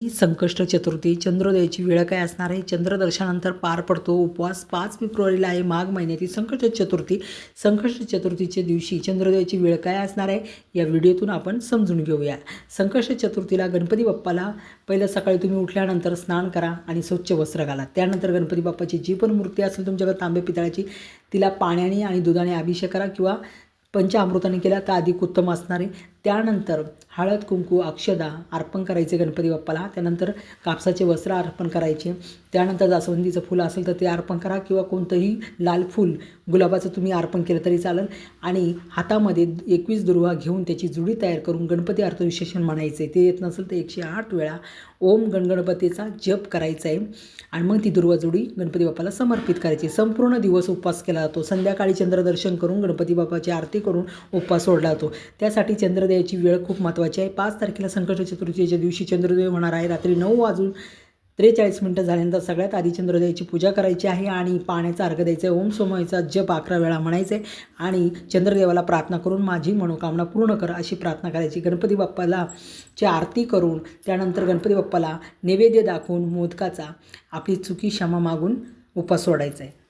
ही संकष्ट चतुर्थी चंद्रोदयाची वेळ काय असणार आहे? चंद्रदर्शनानंतर पार पडतो उपवास 5 फेब्रुवारीला आहे माघ महिन्यातील संकष्ट चतुर्थी. संकष्ट चतुर्थीच्या दिवशी चंद्रोदयाची वेळ काय असणार आहे या व्हिडिओतून आपण समजून घेऊया. संकष्ट चतुर्थीला गणपती बाप्पाला पहिलं सकाळी तुम्ही उठल्यानंतर स्नान करा आणि स्वच्छ वस्त्र घाला. त्यानंतर गणपती बाप्पाची जी पण मूर्ती असेल तुमच्याकडे तांबे पितळाची तिला पाण्याने आणि दुधाने अभिषेक करा किंवा पंचामृताने केला तर अधिक उत्तम असणार आहे. त्यानंतर हळद कुंकू अक्षदा अर्पण करायचे गणपती बाप्पाला. त्यानंतर कापसाचे वस्त्र अर्पण करायचे. त्यानंतर जास्वंदीचं फूल असेल तर ते अर्पण करा किंवा कोणतंही लाल फूल गुलाबाचं तुम्ही अर्पण केलं तरी चालेल. आणि हातामध्ये 21 दुर्वा घेऊन त्याची जुडी तयार करून गणपती अर्थविशेषण म्हणायचे. ते येत नसेल तर 108 वेळा ओम गणगणपतीचा जप करायचा आहे आणि मग ती दुर्वा जोडी गणपती बाप्पाला समर्पित करायची. संपूर्ण दिवस उपवास केला जातो. संध्याकाळी चंद्रदर्शन करून गणपती बाप्पाची आरती करून उपवास सोडला जातो. त्यासाठी चंद्रोदयाची वेळ खूप महत्त्वाची आहे. 5 तारखेला संकष्ट चतुर्थीच्या दिवशी चंद्रोदय होणार आहे. रात्री 9:43 झाल्यानंतर सगळ्यात आधी चंद्रोदयाची पूजा करायची आहे आणि पाण्याचा अर्घ्य द्यायचा आहे. ओम सोमवारीचा जप 11 वेळा म्हणायचं आहे आणि चंद्रदेवाला प्रार्थना करून माझी मनोकामना पूर्ण कर अशी प्रार्थना करायची. गणपती बाप्पाला ची आरती करून त्यानंतर गणपती बाप्पाला नैवेद्य दाखवून मोदकाचा आपली चुकी क्षमा मागून उपवास सोडायचा आहे.